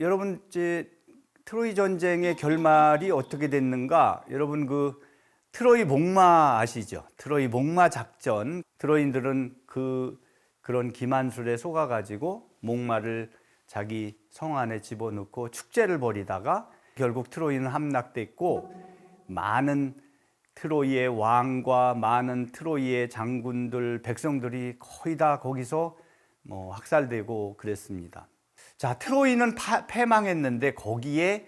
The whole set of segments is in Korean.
여러분 이제 트로이 전쟁의 결말이 어떻게 됐는가? 여러분 그 트로이 목마 아시죠? 트로이 목마 작전. 트로이인들은 그런 기만술에 속아가지고 목마를 자기 성 안에 집어넣고 축제를 벌이다가 결국 트로이는 함락됐고, 많은 트로이의 왕과 많은 트로이의 장군들, 백성들이 거의 다 거기서 학살되고 그랬습니다. 자, 트로이는 패망했는데 거기에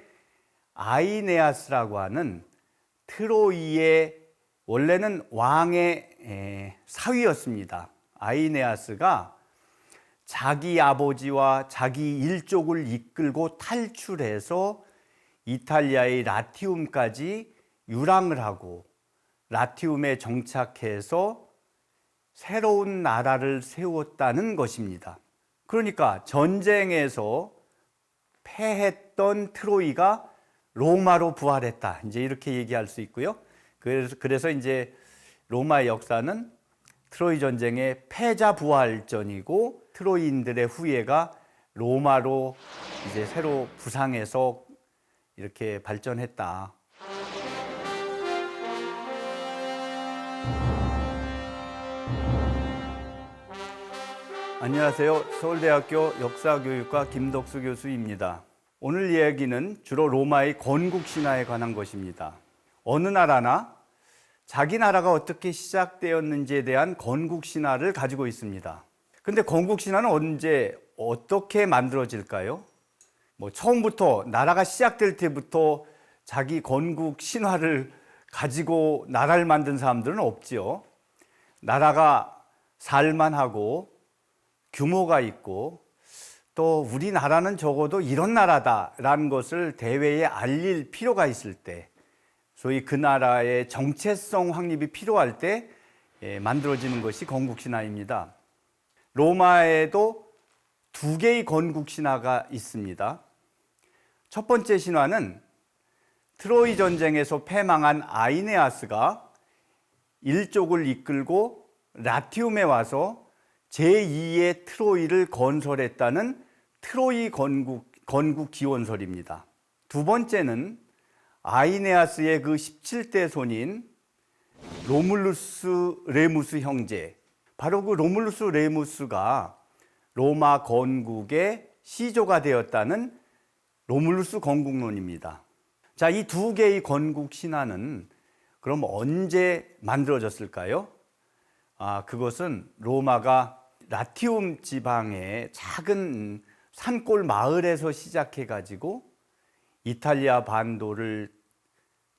아이네아스라고 하는 트로이의 원래는 왕의 사위였습니다. 아이네아스가 자기 아버지와 자기 일족을 이끌고 탈출해서 이탈리아의 라티움까지 유랑을 하고 라티움에 정착해서 새로운 나라를 세웠다는 것입니다. 그러니까 전쟁에서 패했던 트로이가 로마로 부활했다, 이제 이렇게 얘기할 수 있고요. 그래서 이제 로마의 역사는 트로이 전쟁의 패자 부활전이고, 트로이인들의 후예가 로마로 이제 새로 부상해서 이렇게 발전했다. 안녕하세요. 서울대학교 역사교육과 김덕수 교수입니다. 오늘 이야기는 주로 로마의 건국신화에 관한 것입니다. 어느 나라나 자기 나라가 어떻게 시작되었는지에 대한 건국신화를 가지고 있습니다. 근데 건국신화는 언제 어떻게 만들어질까요? 처음부터 나라가 시작될 때부터 자기 건국신화를 가지고 나라를 만든 사람들은 없지요. 나라가 살만하고 규모가 있고, 또 우리나라는 적어도 이런 나라다라는 것을 대외에 알릴 필요가 있을 때, 소위 그 나라의 정체성 확립이 필요할 때 만들어지는 것이 건국신화입니다. 로마에도 두 개의 건국신화가 있습니다. 첫 번째 신화는 트로이 전쟁에서 패망한 아이네아스가 일족을 이끌고 라티움에 와서 제2의 트로이를 건설했다는 트로이 건국 기원설입니다. 두 번째는 아이네아스의 그 17대 손인 로물루스 레무스 형제, 바로 그 로물루스 레무스가 로마 건국의 시조가 되었다는 로물루스 건국론입니다. 자, 이 두 개의 건국 신화는 그럼 언제 만들어졌을까요? 그것은 로마가 라티움 지방의 작은 산골 마을에서 시작해 가지고 이탈리아 반도를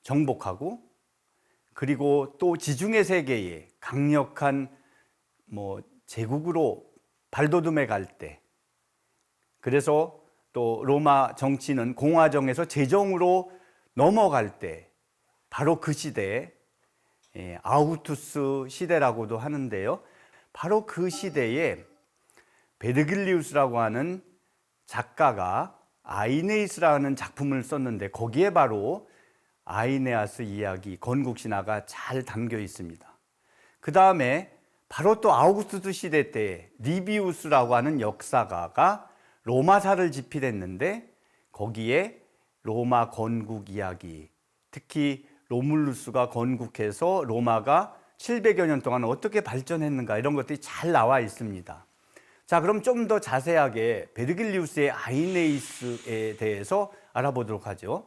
정복하고, 그리고 또 지중해 세계에 강력한 제국으로 발돋움해 갈 때, 그래서 또 로마 정치는 공화정에서 제정으로 넘어갈 때, 바로 그 시대에 아우구스투스 시대라고도 하는데요. 바로 그 시대에 베르길리우스라고 하는 작가가 아이네이스라는 작품을 썼는데, 거기에 바로 아이네아스 이야기, 건국신화가 잘 담겨 있습니다. 그 다음에 바로 또 아우구스투스 시대 때 리비우스라고 하는 역사가가 로마사를 집필했는데, 거기에 로마 건국 이야기, 특히 로물루스가 건국해서 로마가 700여 년 동안 어떻게 발전했는가, 이런 것들이 잘 나와 있습니다. 자, 그럼 좀 더 자세하게 베르길리우스의 아이네이스에 대해서 알아보도록 하죠.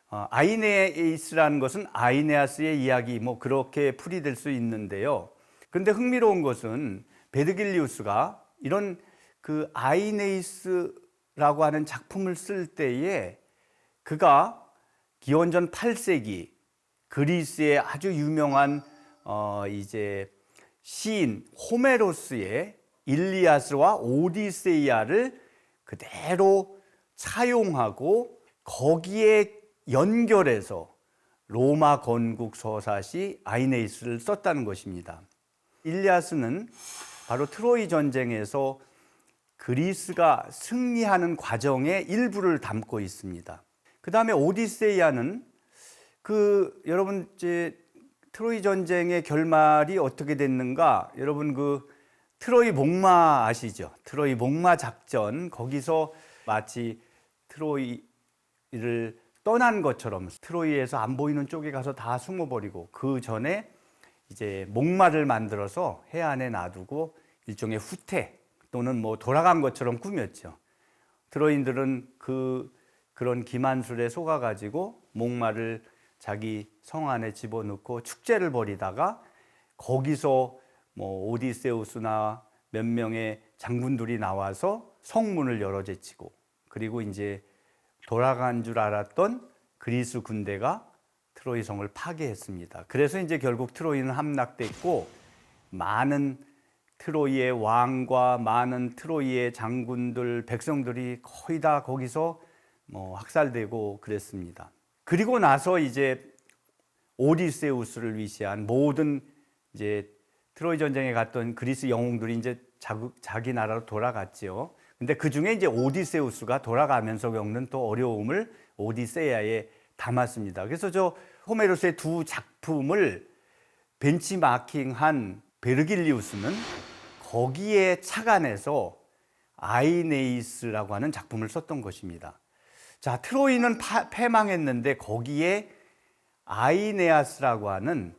아이네이스라는 것은 아이네아스의 이야기, 그렇게 풀이될 수 있는데요. 그런데 흥미로운 것은 베르길리우스가 이런 그 아이네이스라고 하는 작품을 쓸 때에 그가 기원전 8세기 그리스의 아주 유명한 이제 시인 호메로스의 일리아스와 오디세이아를 그대로 차용하고 거기에 연결해서 로마 건국 서사시 아이네이스를 썼다는 것입니다. 일리아스는 바로 트로이 전쟁에서 그리스가 승리하는 과정의 일부를 담고 있습니다. 그 다음에 오디세이아는 여러분 이제 트로이 전쟁의 결말이 어떻게 됐는가? 여러분 트로이 목마 아시죠? 트로이 목마 작전, 거기서 마치 트로이를 떠난 것처럼 트로이에서 안 보이는 쪽에 가서 다 숨어버리고 그 전에 이제 목마를 만들어서 해안에 놔두고 일종의 후퇴 또는 뭐 돌아간 것처럼 꾸몄죠. 트로이인들은 그런 기만술에 속아가지고 목마를 자기 성 안에 집어넣고 축제를 벌이다가 거기서 뭐 오디세우스나 몇 명의 장군들이 나와서 성문을 열어 제치고 그리고 이제 돌아간 줄 알았던 그리스 군대가 트로이 성을 파괴했습니다. 그래서 이제 결국 트로이는 함락됐고 많은 트로이의 왕과 많은 트로이의 장군들, 백성들이 거의 다 거기서 뭐 학살되고 그랬습니다. 그리고 나서 이제 오디세우스를 위시한 모든 이제 트로이 전쟁에 갔던 그리스 영웅들이 이제 자기 나라로 돌아갔지요. 근데 그 중에 이제 오디세우스가 돌아가면서 겪는 또 어려움을 오디세이아에 담았습니다. 그래서 저 호메로스의 두 작품을 벤치마킹한 베르길리우스는 거기에 착안해서 아이네이스라고 하는 작품을 썼던 것입니다. 자, 트로이는 패망했는데 거기에 아이네아스라고 하는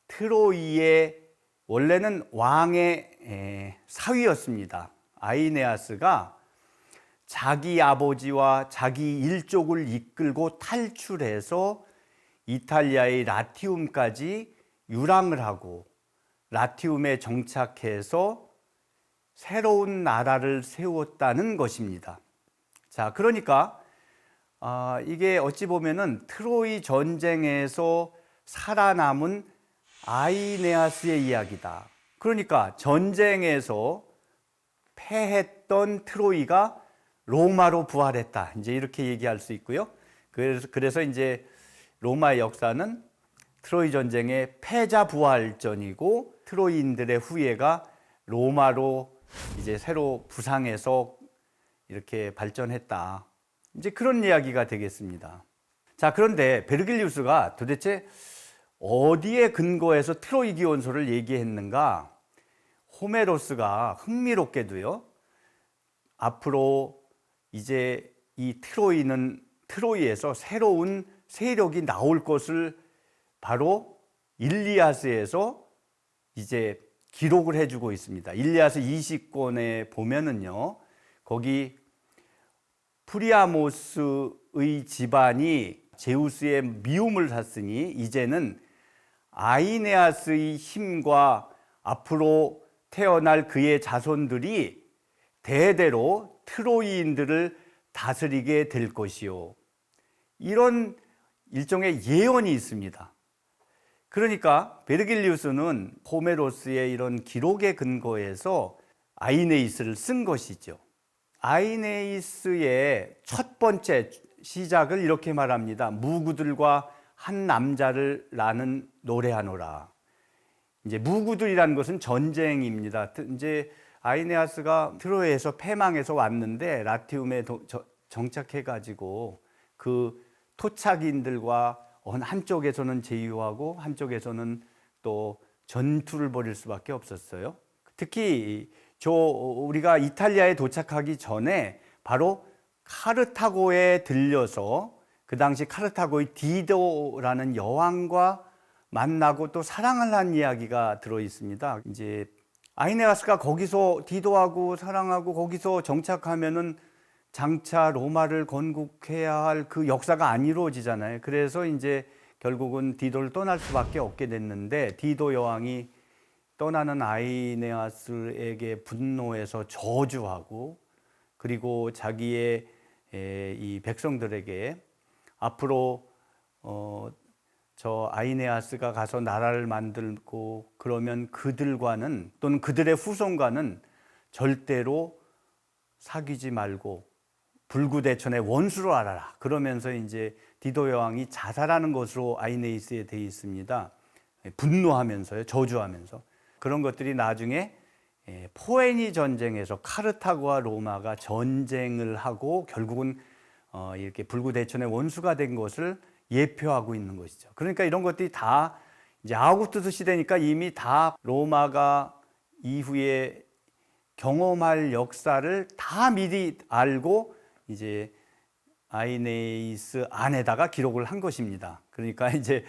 트로이의 원래는 왕의 사위였습니다. 아이네아스가 자기 아버지와 자기 일족을 이끌고 탈출해서 이탈리아의 라티움까지 유랑을 하고 라티움에 정착해서 새로운 나라를 세웠다는 것입니다. 자, 그러니까 이게 어찌 보면은 트로이 전쟁에서 살아남은 아이네아스의 이야기다. 그러니까 전쟁에서 패했던 트로이가 로마로 부활했다. 이제 이렇게 얘기할 수 있고요. 그래서 이제 로마의 역사는 트로이 전쟁의 패자 부활전이고 트로이인들의 후예가 로마로 이제 새로 부상해서 이렇게 발전했다. 이제 그런 이야기가 되겠습니다. 자, 그런데 베르길리우스가 도대체 어디에 근거해서 트로이 기원소를 얘기했는가? 호메로스가 흥미롭게도요, 앞으로 이제 이 트로이에서 새로운 세력이 나올 것을 바로 일리아스에서 이제 기록을 해주고 있습니다. 일리아스 20권에 보면은요, 거기 프리아모스의 집안이 제우스의 미움을 샀으니 이제는 아이네아스의 힘과 앞으로 태어날 그의 자손들이 대대로 트로이인들을 다스리게 될 것이요. 이런 일종의 예언이 있습니다. 그러니까 베르길리우스는 호메로스의 이런 기록에 근거해서 아이네이스를 쓴 것이죠. 아이네이스의 첫 번째 시작을 이렇게 말합니다. 무구들과 한 남자를 나는 노래하노라. 이제 무구들이라는 것은 전쟁입니다. 이제 아이네아스가 트로이에서 패망해서 왔는데 라티움에 정착해가지고 그 토착인들과 한쪽에서는 제휴하고 한쪽에서는 또 전투를 벌일 수밖에 없었어요. 특히 우리가 이탈리아에 도착하기 전에 바로 카르타고에 들려서 그 당시 카르타고의 디도라는 여왕과 만나고 또 사랑을 한 이야기가 들어 있습니다. 이제 아이네아스가 거기서 디도하고 사랑하고 거기서 정착하면은 장차 로마를 건국해야 할 그 역사가 안 이루어지잖아요. 그래서 이제 결국은 디도를 떠날 수밖에 없게 됐는데 디도 여왕이 떠나는 아이네아스에게 분노해서 저주하고 그리고 자기의 이 백성들에게 앞으로 저 아이네아스가 가서 나라를 만들고 그러면 그들과는 또는 그들의 후손과는 절대로 사귀지 말고 불구대천의 원수로 알아라. 그러면서 이제 디도 여왕이 자살하는 것으로 아이네이스에 되어 있습니다. 분노하면서요, 저주하면서. 그런 것들이 나중에 포에니 전쟁에서 카르타고와 로마가 전쟁을 하고 결국은 이렇게 불구대천의 원수가 된 것을 예표하고 있는 것이죠. 그러니까 이런 것들이 다 이제 아우구스투스 시대니까 이미 다 로마가 이후에 경험할 역사를 다 미리 알고 이제 아이네이스 안에다가 기록을 한 것입니다. 그러니까 이제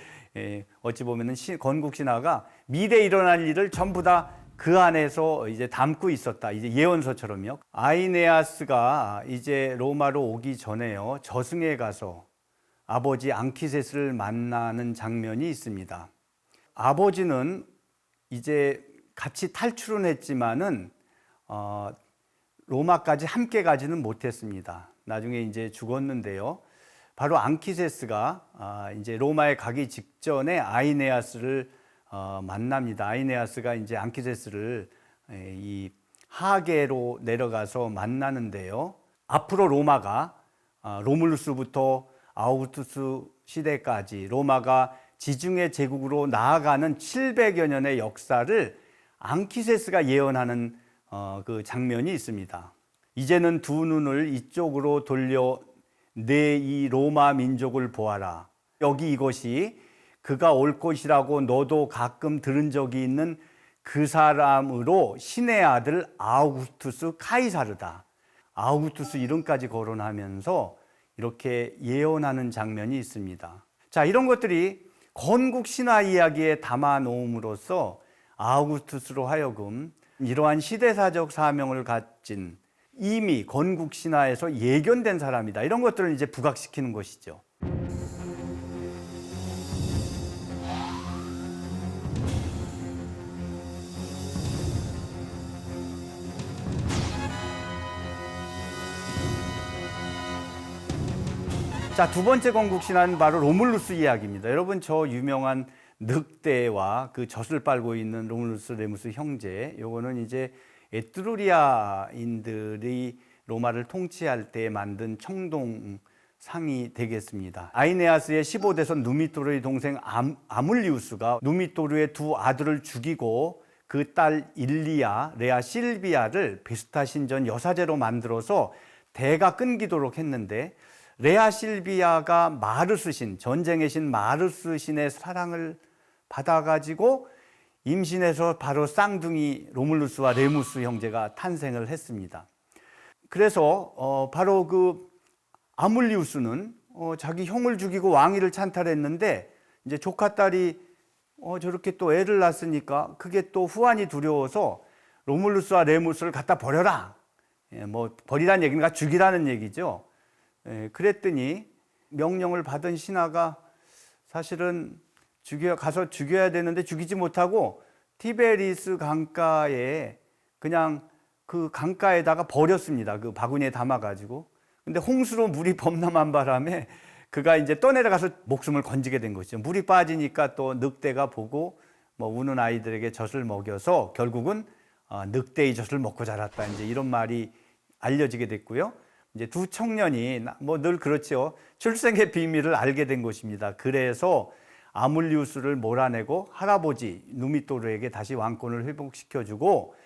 어찌 보면은 건국 신화가 미래에 일어날 일을 전부 다 그 안에서 이제 담고 있었다. 이제 예언서처럼요. 아이네아스가 이제 로마로 오기 전에요, 저승에 가서 아버지 앙키세스를 만나는 장면이 있습니다. 아버지는 이제 같이 탈출은 했지만은 로마까지 함께 가지는 못했습니다. 나중에 이제 죽었는데요. 바로 앙키세스가 이제 로마에 가기 직전에 아이네아스를 만납니다. 아이네아스가 이제 앙키세스를 이 하계로 내려가서 만나는데요. 앞으로 로마가 로물루스부터 아우구스투스 시대까지 로마가 지중해 제국으로 나아가는 700여 년의 역사를 앙키세스가 예언하는 그 장면이 있습니다. 이제는 두 눈을 이쪽으로 돌려 내 이 로마 민족을 보아라. 여기 이것이 그가 올 것이라고 너도 가끔 들은 적이 있는 그 사람으로 신의 아들 아우구스투스 카이사르다. 아우구스투스 이름까지 거론하면서 이렇게 예언하는 장면이 있습니다. 자, 이런 것들이 건국 신화 이야기에 담아 놓음으로써 아우구스투스로 하여금 이러한 시대사적 사명을 가진, 이미 건국 신화에서 예견된 사람이다, 이런 것들을 이제 부각시키는 것이죠. 자, 두 번째 건국 신화는 바로 로물루스 이야기입니다. 여러분, 저 유명한 늑대와 그 젖을 빨고 있는 로물루스 레무스 형제, 요거는 이제 에트루리아인들이 로마를 통치할 때 만든 청동상이 되겠습니다. 아이네아스의 15대손 누미토르의 동생 아물리우스가 누미토르의 두 아들을 죽이고 그 딸 일리아, 레아 실비아를 베스타 신전 여사제로 만들어서 대가 끊기도록 했는데, 레아 실비아가 마르스 신, 전쟁의 신 마르스 신의 사랑을 받아가지고 임신해서 바로 쌍둥이 로물루스와 레무스 형제가 탄생을 했습니다. 그래서 바로 그 아물리우스는 자기 형을 죽이고 왕위를 찬탈했는데, 이제 조카 딸이 저렇게 또 애를 낳았으니까 그게 또 후환이 두려워서 로물루스와 레무스를 갖다 버려라. 뭐 버리라는 얘기가 죽이라는 얘기죠. 그랬더니 명령을 받은 신하가 사실은 가서 죽여야 되는데 죽이지 못하고 티베리스 강가에 그냥 그 강가에다가 버렸습니다. 그 바구니에 담아가지고. 근데 홍수로 물이 범람한 바람에 그가 이제 떠내려가서 목숨을 건지게 된 것이죠. 물이 빠지니까 또 늑대가 보고 뭐 우는 아이들에게 젖을 먹여서 결국은 늑대의 젖을 먹고 자랐다, 이제 이런 말이 알려지게 됐고요. 이제 두 청년이 뭐 늘 그렇죠. 출생의 비밀을 알게 된 것입니다. 그래서 아물리우스를 몰아내고 할아버지 누미토르에게 다시 왕권을 회복시켜주고,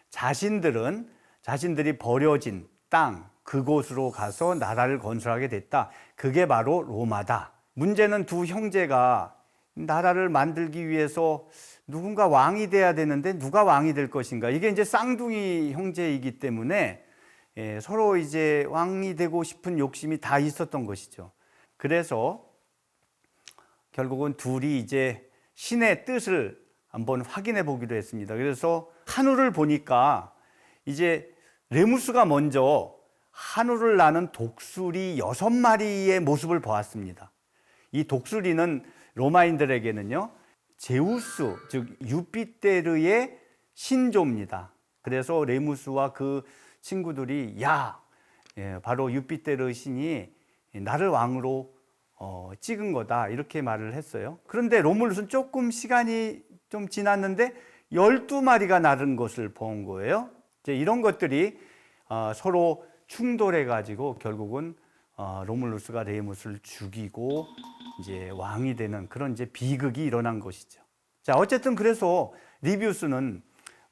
자신들이 버려진 땅, 그곳으로 가서 나라를 건설하게 됐다. 그게 바로 로마다. 문제는 두 형제가 나라를 만들기 위해서 누군가 왕이 돼야 되는데 누가 왕이 될 것인가. 이게 이제 쌍둥이 형제이기 때문에 서로 이제 왕이 되고 싶은 욕심이 다 있었던 것이죠. 그래서 결국은 둘이 이제 신의 뜻을 한번 확인해 보기로 했습니다. 그래서 한우를 보니까 이제 레무스가 먼저 한우를 나는 독수리 6마리의 모습을 보았습니다. 이 독수리는 로마인들에게는요, 제우스, 즉 유피테르의 신조입니다. 그래서 레무스와 그 친구들이 바로 유피테르 신이 나를 왕으로 찍은 거다, 이렇게 말을 했어요. 그런데 로물루스는 조금 시간이 좀 지났는데 12마리가 나른 것을 본 거예요. 이제 이런 것들이 서로 충돌해 가지고 결국은 로물루스가 레무스를 죽이고 이제 왕이 되는 그런 이제 비극이 일어난 것이죠. 자, 어쨌든 그래서 리비우스는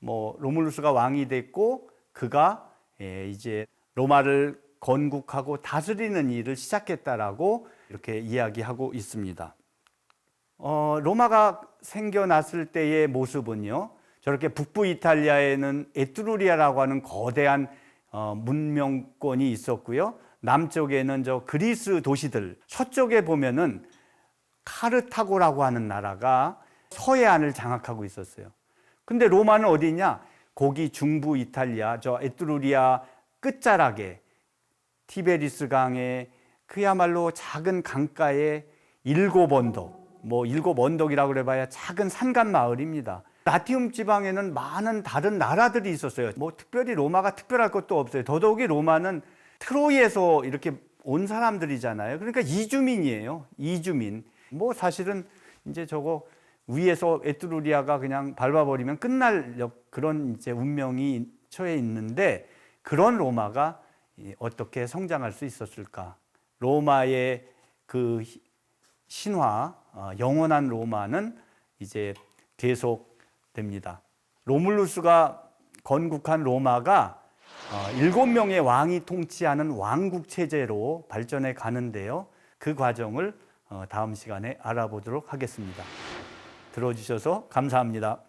뭐 로물루스가 왕이 됐고 그가 이제 로마를 건국하고 다스리는 일을 시작했다라고 이렇게 이야기하고 있습니다. 로마가 생겨났을 때의 모습은요, 저렇게 북부 이탈리아에는 에트루리아라고 하는 거대한 문명권이 있었고요, 남쪽에는 저 그리스 도시들, 서쪽에 보면은 카르타고라고 하는 나라가 서해안을 장악하고 있었어요. 근데 로마는 어디 있냐? 거기 중부 이탈리아, 저 에트루리아 끝자락에 티베리스 강에 그야말로 작은 강가에 일곱 언덕, 뭐 일곱 언덕이라고 그래봐야 작은 산간 마을입니다. 라티움 지방에는 많은 다른 나라들이 있었어요. 뭐 특별히 로마가 특별할 것도 없어요. 더더욱이 로마는 트로이에서 이렇게 온 사람들이잖아요. 그러니까 이주민이에요. 이주민. 뭐 사실은 이제 저거 위에서 에트루리아가 그냥 밟아버리면 끝날 그런 이제 운명이 처해 있는데, 그런 로마가 어떻게 성장할 수 있었을까? 로마의 그 신화, 영원한 로마는 이제 계속됩니다. 로물루스가 건국한 로마가 7명의 왕이 통치하는 왕국 체제로 발전해 가는데요. 그 과정을 다음 시간에 알아보도록 하겠습니다. 들어주셔서 감사합니다.